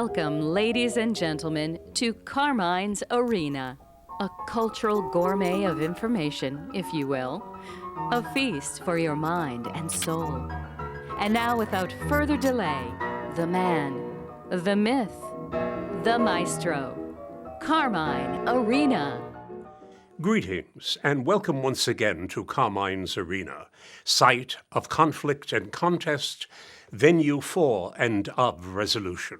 Welcome, ladies and gentlemen, to Carmine's Arena, a cultural gourmet of information, if you will, a feast for your mind and soul. And now, without further delay, the man, the myth, the maestro, Carmine Arena. Greetings, and welcome once again to Carmine's Arena, site of conflict and contest, venue for and of resolution.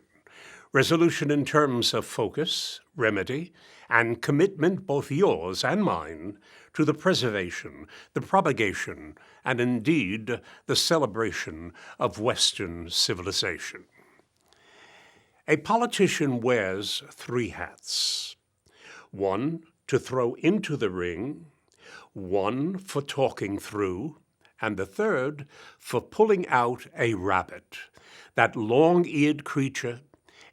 Resolution in terms of focus, remedy, and commitment, both yours and mine, to the preservation, the propagation, and indeed the celebration of Western civilization. A politician wears three hats. One, to throw into the ring, one for talking through, and the third for pulling out a rabbit, that long-eared creature,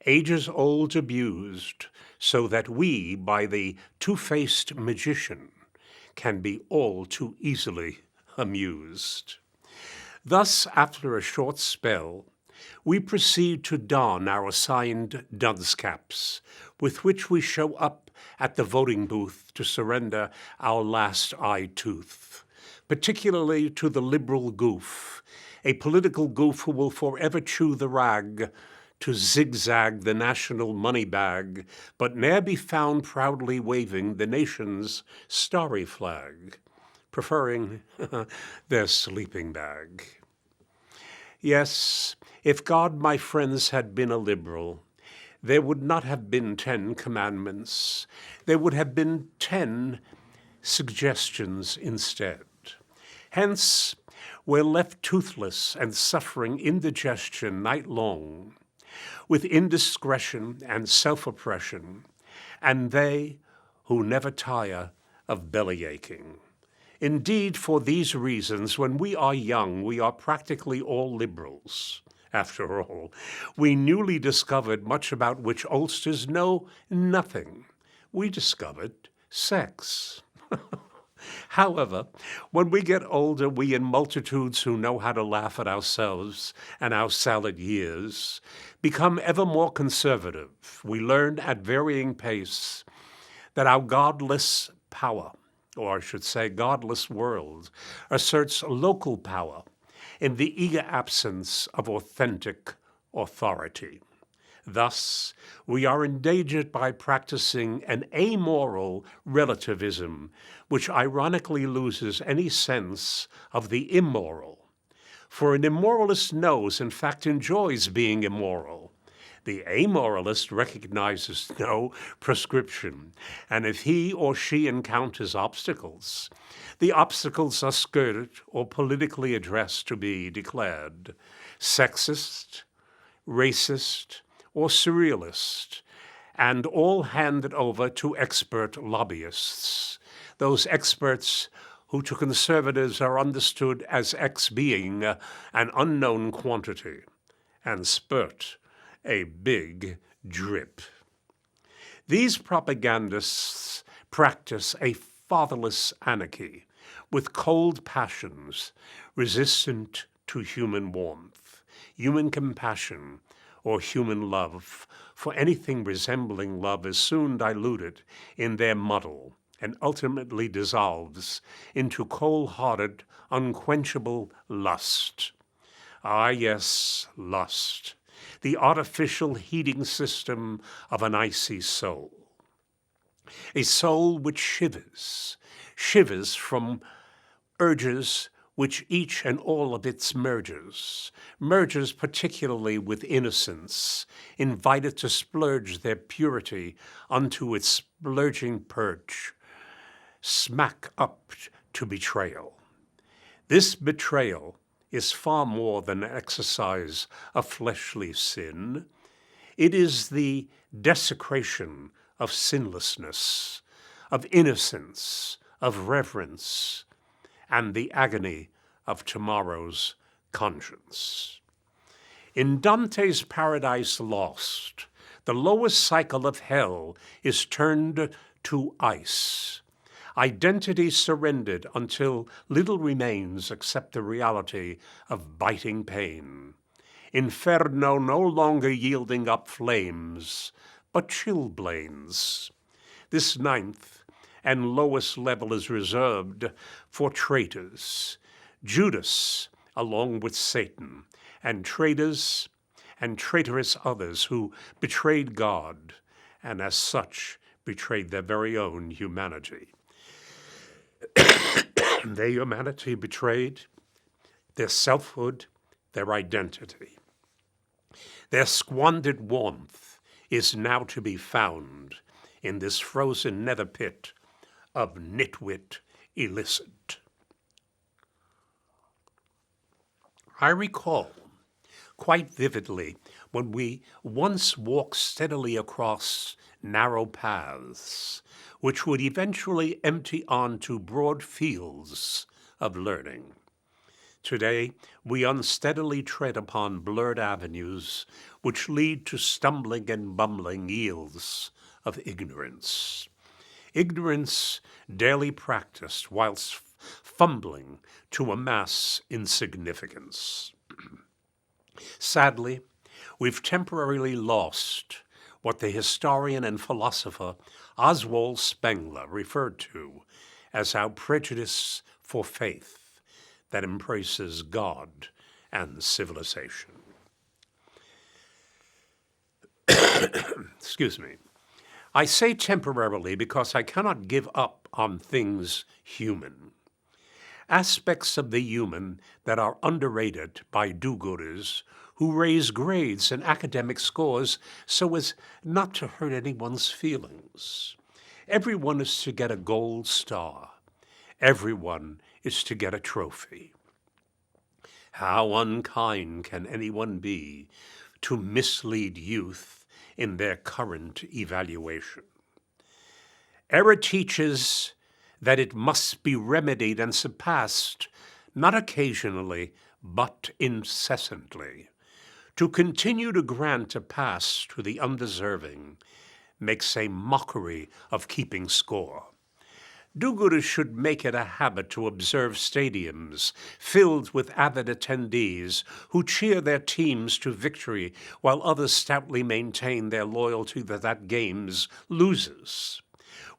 ages-old abused, so that we, by the two-faced magician, can be all too easily amused. Thus, after a short spell, we proceed to don our assigned dunce caps, with which we show up at the voting booth to surrender our last eye tooth, particularly to the liberal goof, a political goof who will forever chew the rag to zigzag the national money bag, but ne'er be found proudly waving the nation's starry flag, preferring their sleeping bag. Yes, if God, my friends, had been a liberal, there would not have been 10 commandments. There would have been 10 suggestions instead. Hence, we're left toothless and suffering indigestion night long, with indiscretion and self-oppression, and they who never tire of belly-aching. Indeed, for these reasons, when we are young, we are practically all liberals. After all, we newly discovered much about which oldsters know nothing. We discovered sex. However, when we get older, we in multitudes who know how to laugh at ourselves and our salad years become ever more conservative. We learn at varying pace that our godless power, or I should say godless world, asserts local power in the eager absence of authentic authority. Thus, we are endangered by practicing an amoral relativism, which ironically loses any sense of the immoral. For an immoralist knows, in fact enjoys being immoral. The amoralist recognizes no prescription, and if he or she encounters obstacles, the obstacles are skirted or politically addressed to be declared sexist, racist, or surrealist, and all handed over to expert lobbyists, those experts who to conservatives are understood as X being an unknown quantity, and spurt a big drip. These propagandists practice a fatherless anarchy with cold passions resistant to human warmth, human compassion, or human love, for anything resembling love is soon diluted in their muddle and ultimately dissolves into cold-hearted, unquenchable lust. Ah, yes, lust, the artificial heating system of an icy soul. A soul which shivers from urges which each and all of its merges particularly with innocence, invited to splurge their purity unto its splurging perch, smack up to betrayal. This betrayal is far more than an exercise of fleshly sin. It is the desecration of sinlessness, of innocence, of reverence, and the agony of tomorrow's conscience. In Dante's Paradise Lost, the lowest cycle of hell is turned to ice. Identity surrendered until little remains except the reality of biting pain. Inferno no longer yielding up flames, but chilblains. This ninth and lowest level is reserved for traitors, Judas along with Satan, and traitors and traitorous others who betrayed God, and as such betrayed their very own humanity. Their humanity betrayed, their selfhood, their identity. Their squandered warmth is now to be found in this frozen nether pit of nitwit illicit. I recall quite vividly when we once walked steadily across narrow paths, which would eventually empty onto broad fields of learning. Today, we unsteadily tread upon blurred avenues which lead to stumbling and bumbling yields of ignorance. Ignorance daily practiced whilst fumbling to amass insignificance. Sadly, we've temporarily lost what the historian and philosopher Oswald Spengler referred to as our prejudice for faith that embraces God and civilization. Excuse me. I say temporarily because I cannot give up on things human. Aspects of the human that are underrated by do-gooders who raise grades and academic scores so as not to hurt anyone's feelings. Everyone is to get a gold star. Everyone is to get a trophy. How unkind can anyone be to mislead youth in their current evaluation? Error teaches that it must be remedied and surpassed, not occasionally, but incessantly. To continue to grant a pass to the undeserving makes a mockery of keeping score. Do-gooders should make it a habit to observe stadiums filled with avid attendees who cheer their teams to victory while others stoutly maintain their loyalty to that game's losers.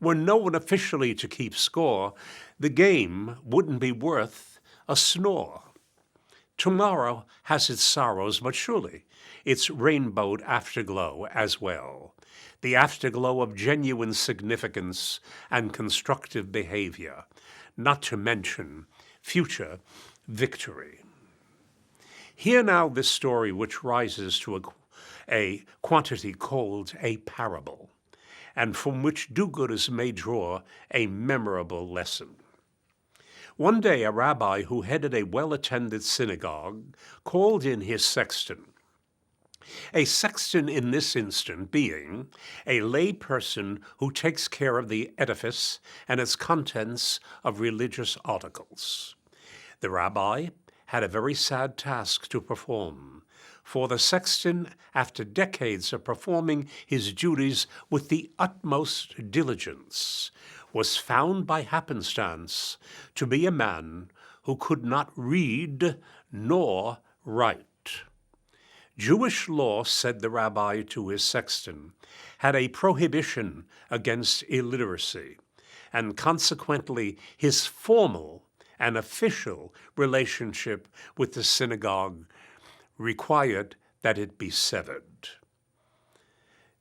Were no one officially to keep score, the game wouldn't be worth a snore. Tomorrow has its sorrows, but surely its rainbowed afterglow as well. The afterglow of genuine significance and constructive behavior, not to mention future victory. Hear now this story which rises to a quantity called a parable, and from which do-gooders may draw a memorable lesson. One day, a rabbi who headed a well-attended synagogue called in his sexton. A sexton in this instant being a lay person who takes care of the edifice and its contents of religious articles. The rabbi had a very sad task to perform, for the sexton, after decades of performing his duties with the utmost diligence, was found by happenstance to be a man who could not read nor write. Jewish law, said the rabbi to his sexton, had a prohibition against illiteracy, and consequently his formal and official relationship with the synagogue required that it be severed.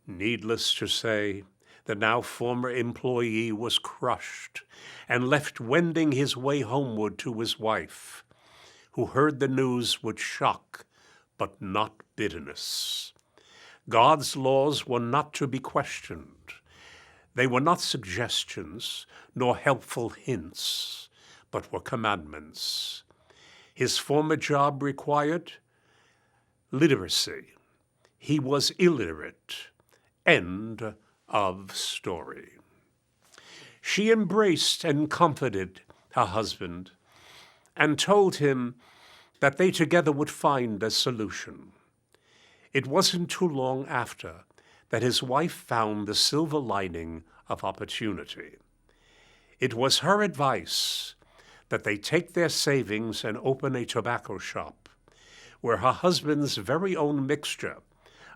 Needless to say, the now former employee was crushed and left wending his way homeward to his wife, who heard the news with shock but not bitterness. God's laws were not to be questioned. They were not suggestions nor helpful hints, but were commandments. His former job required literacy. He was illiterate. End of story. She embraced and comforted her husband and told him that they together would find a solution. It wasn't too long after that his wife found the silver lining of opportunity. It was her advice that they take their savings and open a tobacco shop, where her husband's very own mixture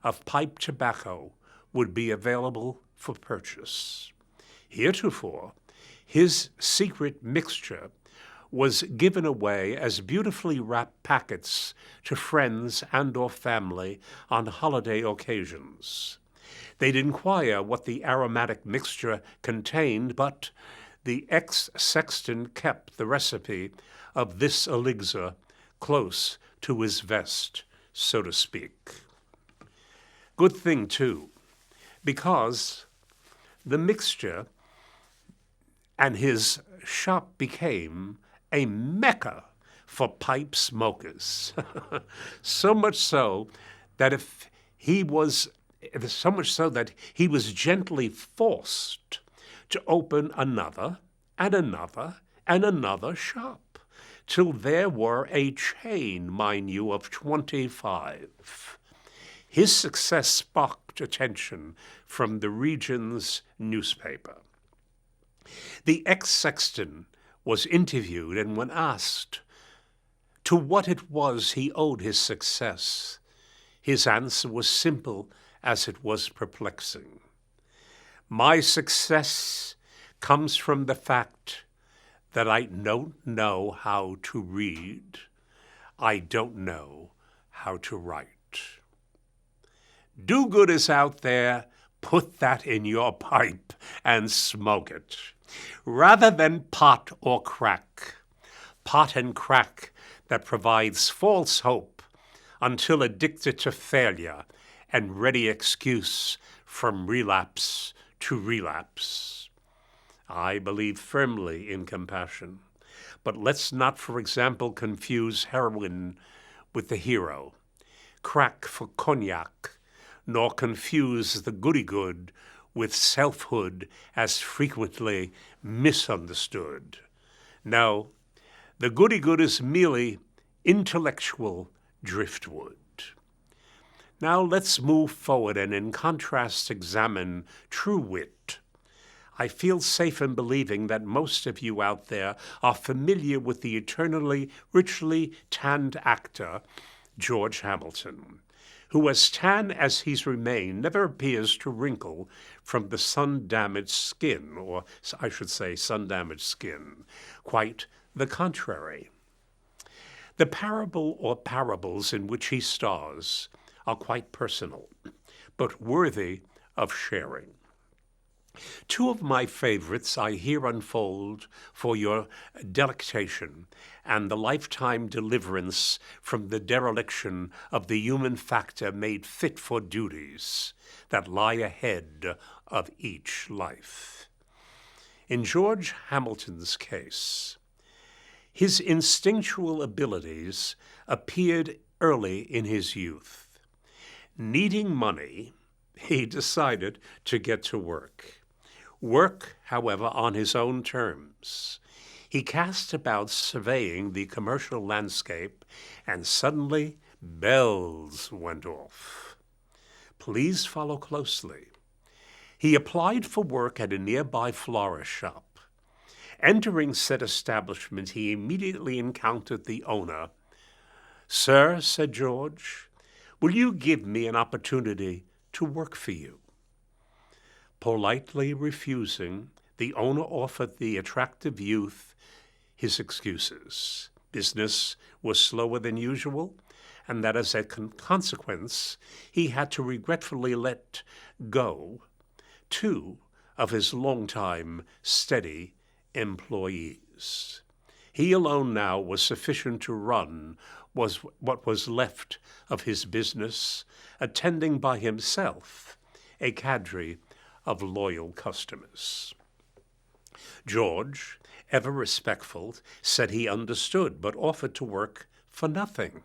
of pipe tobacco would be available for purchase. Heretofore, his secret mixture was given away as beautifully wrapped packets to friends and or family on holiday occasions. They'd inquire what the aromatic mixture contained, but the ex-sexton kept the recipe of this elixir close to his vest, so to speak. Good thing, too, because the mixture and his shop became a mecca for pipe smokers. So much so that he was gently forced to open another and another and another shop, till there were a chain, mind you, of 25. His success sparked attention from the region's newspaper. The ex-sexton was interviewed, and when asked to what it was he owed his success, his answer was simple as it was perplexing. My success comes from the fact that I don't know how to read. I don't know how to write. Do-gooders out there, put that in your pipe and smoke it. Rather than pot or crack, pot and crack that provides false hope until addicted to failure and ready excuse from relapse to relapse. I believe firmly in compassion, but let's not, for example, confuse heroin with the hero, crack for cognac, nor confuse the goody-good with selfhood as frequently misunderstood. No, the goody-good is merely intellectual driftwood. Now let's move forward and in contrast examine true wit. I feel safe in believing that most of you out there are familiar with the eternally richly tanned actor, George Hamilton, who, as tan as he's remained, never appears to wrinkle from the sun-damaged skin, or I should say sun-damaged skin. Quite the contrary. The parable or parables in which he stars are quite personal, but worthy of sharing. Two of my favorites I here unfold for your delectation and the lifetime deliverance from the dereliction of the human factor made fit for duties that lie ahead of each life. In George Hamilton's case, his instinctual abilities appeared early in his youth. Needing money, he decided to get to work. Work, however, on his own terms. He cast about surveying the commercial landscape, and suddenly bells went off. Please follow closely. He applied for work at a nearby florist shop. Entering said establishment, he immediately encountered the owner. "Sir," said George, "will you give me an opportunity to work for you?" Politely refusing, the owner offered the attractive youth his excuses. Business was slower than usual, and that as a consequence, he had to regretfully let go two of his longtime steady employees. He alone now was sufficient to run what was left of his business, attending by himself a cadre of loyal customers. George, ever respectful, said he understood, but offered to work for nothing,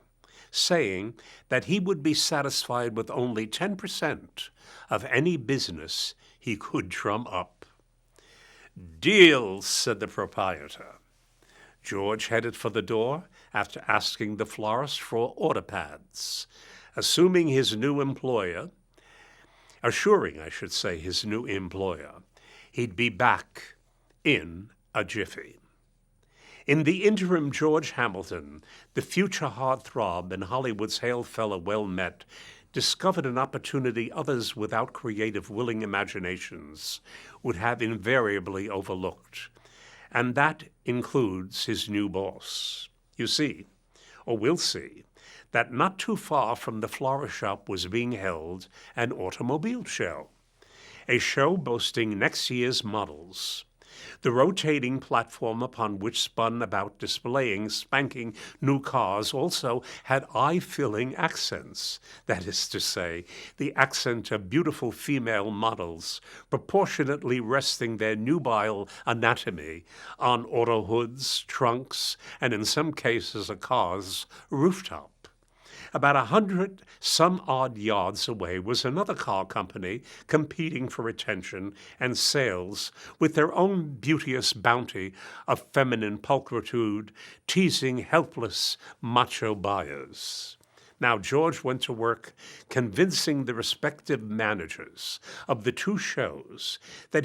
saying that he would be satisfied with only 10% of any business he could drum up. "Deal," said the proprietor. George headed for the door after asking the florist for order pads, assuring his new employer he'd be back in a jiffy. In the interim, George Hamilton, the future heartthrob and Hollywood's hail fellow well met, discovered an opportunity others without creative, willing imaginations would have invariably overlooked. And that includes his new boss. You see, or will see, that not too far from the flower shop was being held an automobile show, a show boasting next year's models. The rotating platform upon which spun about displaying spanking new cars also had eye-filling accents. That is to say, the accent of beautiful female models proportionately resting their nubile anatomy on auto hoods, trunks, and in some cases a car's rooftop. About 100 some odd yards away was another car company competing for attention and sales with their own beauteous bounty of feminine pulchritude, teasing helpless macho buyers. Now, George went to work convincing the respective managers of the two shows that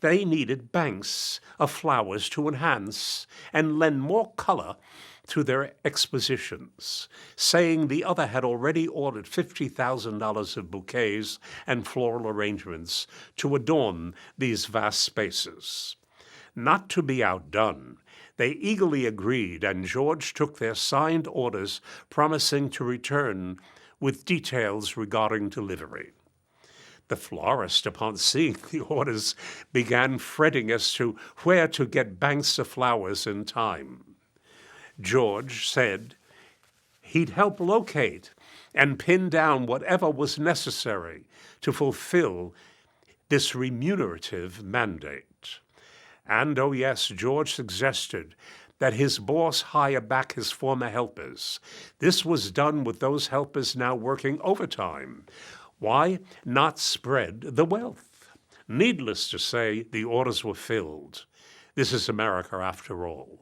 they needed banks of flowers to enhance and lend more color to their expositions, saying the other had already ordered $50,000 of bouquets and floral arrangements to adorn these vast spaces. Not to be outdone, they eagerly agreed, and George took their signed orders, promising to return with details regarding delivery. The florist, upon seeing the orders, began fretting as to where to get banks of flowers in time. George said he'd help locate and pin down whatever was necessary to fulfill this remunerative mandate. And, oh yes, George suggested that his boss hire back his former helpers. This was done with those helpers now working overtime. Why not spread the wealth? Needless to say, the orders were filled. This is America, after all.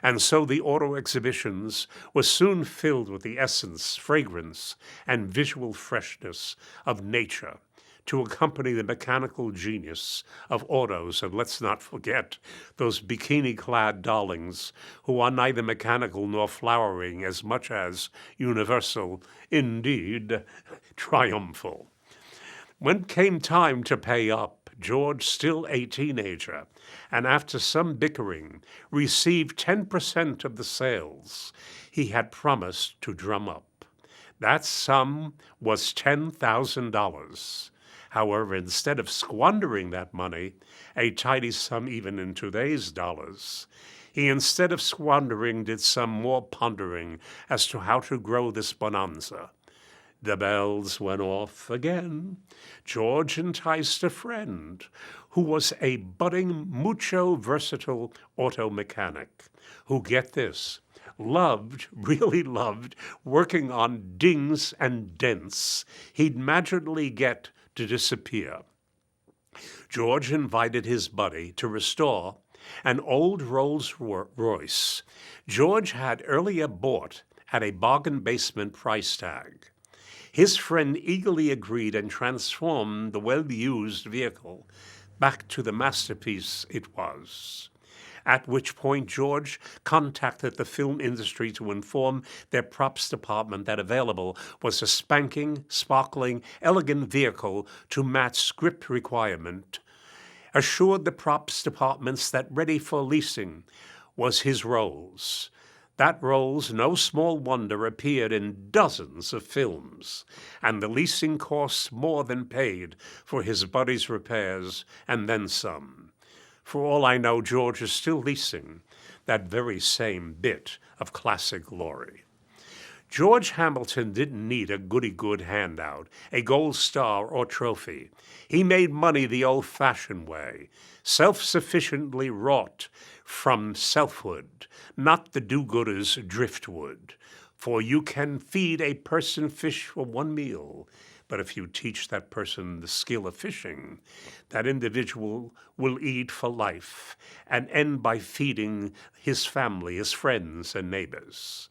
And so the auto exhibitions were soon filled with the essence, fragrance, and visual freshness of nature to accompany the mechanical genius of autos. And let's not forget those bikini-clad darlings who are neither mechanical nor flowering as much as universal, indeed triumphal. When came time to pay up, George, still a teenager, and after some bickering, received 10% of the sales he had promised to drum up. That sum was $10,000. However, instead of squandering that money, a tidy sum even in today's dollars, he, instead of squandering, did some more pondering as to how to grow this bonanza. The bells went off again. George enticed a friend who was a budding, mucho versatile auto mechanic who, get this, really loved working on dings and dents he'd magically get to disappear. George invited his buddy to restore an old Rolls-Royce George had earlier bought at a bargain basement price tag. His friend eagerly agreed and transformed the well-used vehicle back to the masterpiece it was. At which point George contacted the film industry to inform their props department that available was a spanking, sparkling, elegant vehicle to match script requirement, assured the props departments that ready for leasing was his Rolls. That Rolls, no small wonder, appeared in dozens of films, and the leasing costs more than paid for his buddy's repairs, and then some. For all I know, George is still leasing that very same bit of classic glory. George Hamilton didn't need a goody-good handout, a gold star or trophy. He made money the old-fashioned way, self-sufficiently wrought from selfhood, not the do-gooder's driftwood. For you can feed a person fish for one meal, but if you teach that person the skill of fishing, that individual will eat for life and end by feeding his family, his friends, and neighbors.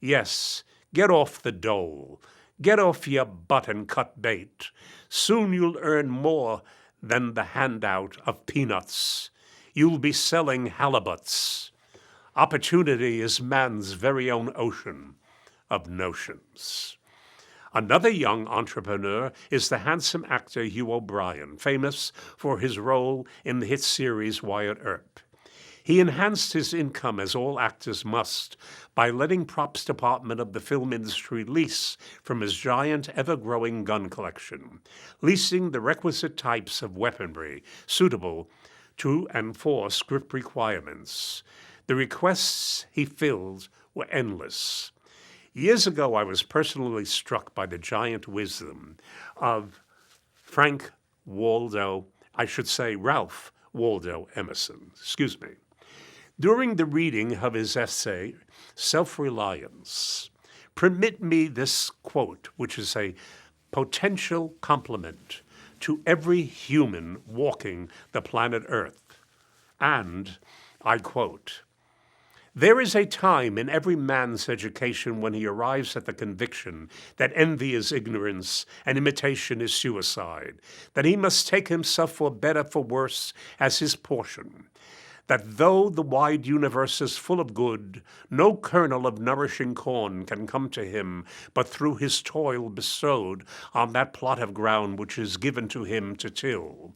Yes, get off the dole. Get off your butt and cut bait. Soon you'll earn more than the handout of peanuts. You'll be selling halibuts. Opportunity is man's very own ocean of notions. Another young entrepreneur is the handsome actor Hugh O'Brien, famous for his role in the hit series Wyatt Earp. He enhanced his income, as all actors must, by letting props department of the film industry lease from his giant, ever-growing gun collection, leasing the requisite types of weaponry suitable to and for script requirements. The requests he filled were endless. Years ago, I was personally struck by the giant wisdom of Ralph Waldo Emerson. During the reading of his essay, Self-Reliance, permit me this quote, which is a potential compliment to every human walking the planet Earth. And I quote, "There is a time in every man's education when he arrives at the conviction that envy is ignorance and imitation is suicide, that he must take himself for better, for worse, as his portion, that though the wide universe is full of good, no kernel of nourishing corn can come to him but through his toil bestowed on that plot of ground which is given to him to till.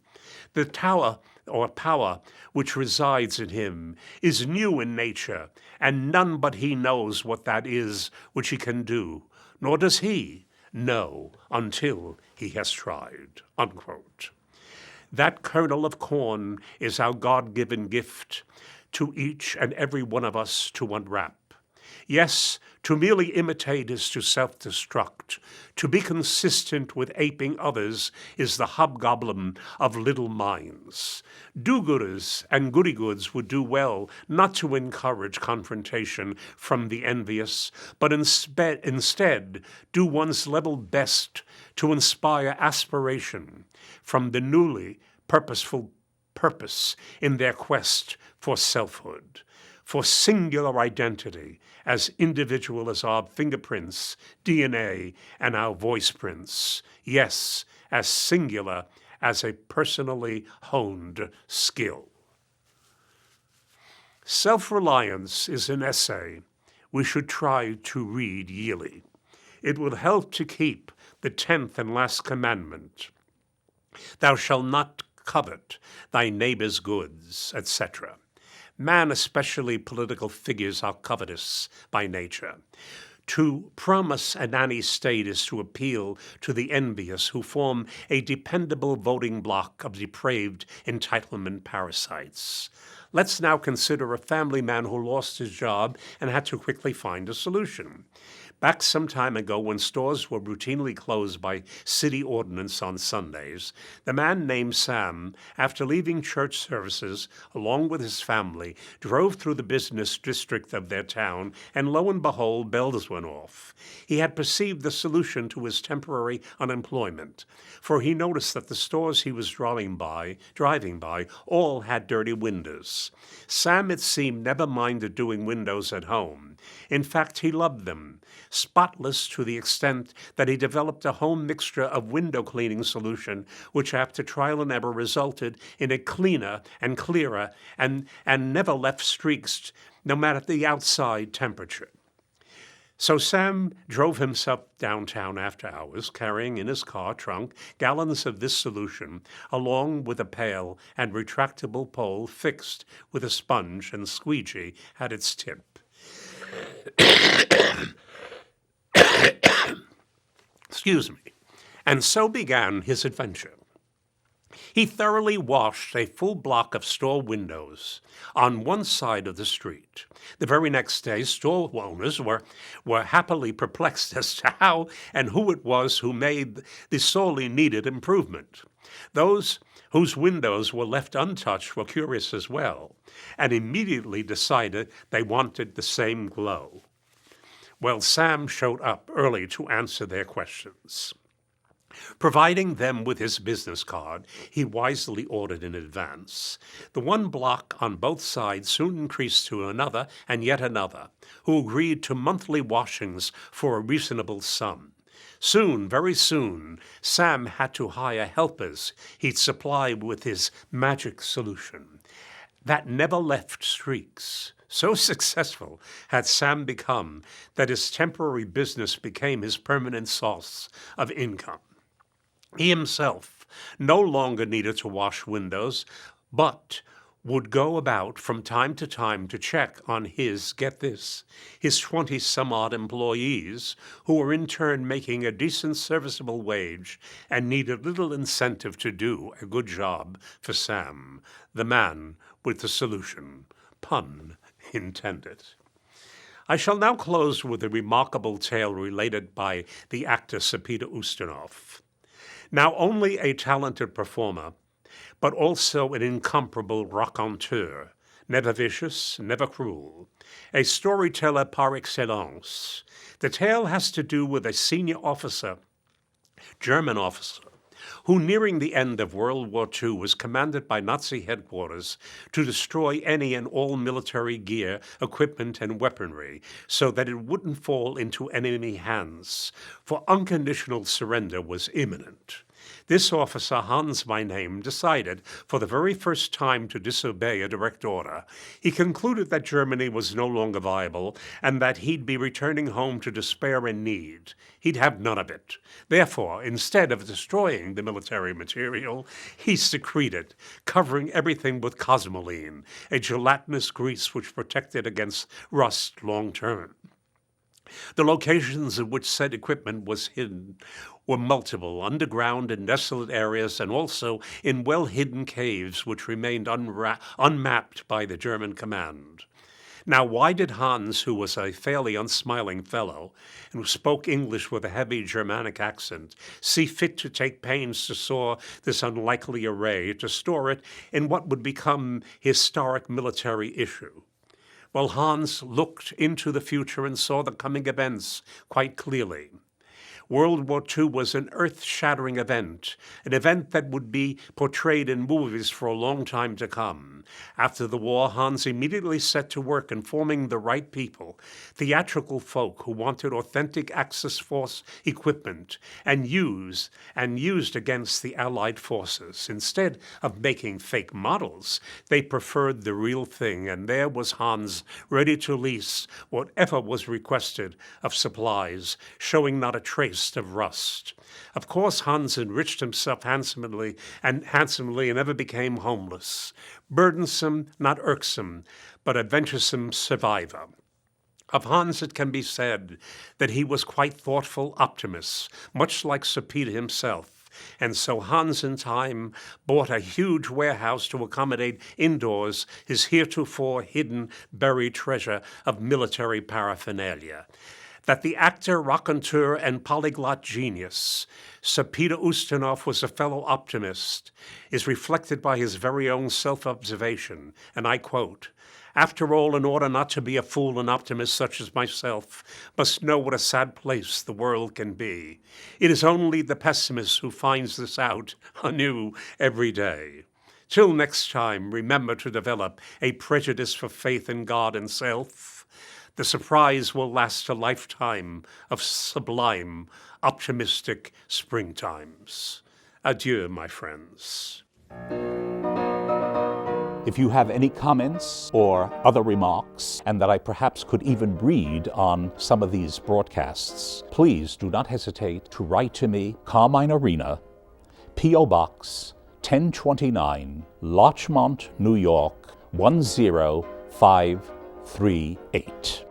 The tower or power which resides in him is new in nature, and none but he knows what that is which he can do, nor does he know until he has tried." Unquote. That kernel of corn is our God-given gift to each and every one of us to unwrap. Yes, to merely imitate is to self-destruct. To be consistent with aping others is the hobgoblin of little minds. Do-gooders and goody-goods would do well not to encourage confrontation from the envious, but instead do one's level best to inspire aspiration from the newly purposeful purpose in their quest for selfhood, for singular identity, as individual as our fingerprints, DNA, and our voice prints. Yes, as singular as a personally honed skill. Self-Reliance is an essay we should try to read yearly. It will help to keep the 10th and last commandment, "Thou shalt not covet thy neighbor's goods," etc. Man, especially political figures, are covetous by nature. To promise a nanny state is to appeal to the envious, who form a dependable voting bloc of depraved entitlement parasites. Let's now consider a family man who lost his job and had to quickly find a solution. Back some time ago, when stores were routinely closed by city ordinance on Sundays, the man named Sam, after leaving church services along with his family, drove through the business district of their town, and lo and behold, bells went off. He had perceived the solution to his temporary unemployment, for he noticed that the stores he was driving by, all had dirty windows. Sam, it seemed, never minded doing windows at home. In fact, he loved them. Spotless to the extent that he developed a home mixture of window cleaning solution, which after trial and error resulted in a cleaner and clearer and never left streaks, no matter the outside temperature. So Sam drove himself downtown after hours, carrying in his car trunk gallons of this solution, along with a pail and retractable pole fixed with a sponge and squeegee at its tip. Excuse me. And so began his adventure. He thoroughly washed a full block of store windows on one side of the street. The very next day, store owners were happily perplexed as to how and who it was who made the sorely needed improvement. Those whose windows were left untouched were curious as well, and immediately decided they wanted the same glow. Well, Sam showed up early to answer their questions. Providing them with his business card, he wisely ordered in advance. The one block on both sides soon increased to another and yet another, who agreed to monthly washings for a reasonable sum. Soon, very soon, Sam had to hire helpers he'd supply with his magic solution that never left streaks. So successful had Sam become that his temporary business became his permanent source of income. He himself no longer needed to wash windows, but would go about from time to time to check on his, get this, his 20-some-odd employees, who were in turn making a decent serviceable wage and needed little incentive to do a good job for Sam, the man with the solution. Pun intended. I shall now close with a remarkable tale related by the actor Sir Peter Ustinov. Now only a talented performer, but also an incomparable raconteur, never vicious, never cruel, a storyteller par excellence. The tale has to do with a senior officer, German officer, who nearing the end of World War II was commanded by Nazi headquarters to destroy any and all military gear, equipment, and weaponry so that it wouldn't fall into enemy hands, for unconditional surrender was imminent. This officer, Hans by name, decided for the very first time to disobey a direct order. He concluded that Germany was no longer viable and that he'd be returning home to despair and need. He'd have none of it. Therefore, instead of destroying the military material, he secreted, covering everything with cosmoline, a gelatinous grease which protected against rust long term. The locations in which said equipment was hidden were multiple, underground in desolate areas and also in well-hidden caves which remained unmapped by the German command. Now, why did Hans, who was a fairly unsmiling fellow and who spoke English with a heavy Germanic accent, see fit to take pains to store this unlikely array, to store it in what would become historic military issue? Well, Hans looked into the future and saw the coming events quite clearly. World War II was an earth-shattering event, an event that would be portrayed in movies for a long time to come. After the war, Hans immediately set to work informing the right people, theatrical folk who wanted authentic Axis force equipment and used against the Allied forces. Instead of making fake models, they preferred the real thing, and there was Hans ready to lease whatever was requested of supplies, showing not a trace of rust. Of course, Hans enriched himself handsomely and never became homeless. Burdensome, not irksome, but a venturesome survivor. Of Hans it can be said that he was quite thoughtful optimist, much like Sir Peter himself. And so Hans in time bought a huge warehouse to accommodate indoors his heretofore hidden, buried treasure of military paraphernalia. That the actor, raconteur, and polyglot genius, Sir Peter Ustinov, was a fellow optimist, is reflected by his very own self-observation, and I quote, "After all, in order not to be a fool, an optimist such as myself must know what a sad place the world can be. It is only the pessimist who finds this out anew every day. Till next time, remember to develop a prejudice for faith in God and self. The surprise will last a lifetime of sublime, optimistic springtimes." Adieu, my friends. If you have any comments or other remarks, and that I perhaps could even read on some of these broadcasts, please do not hesitate to write to me, Carmine Arena, P.O. Box 1029, Larchmont, New York 10538.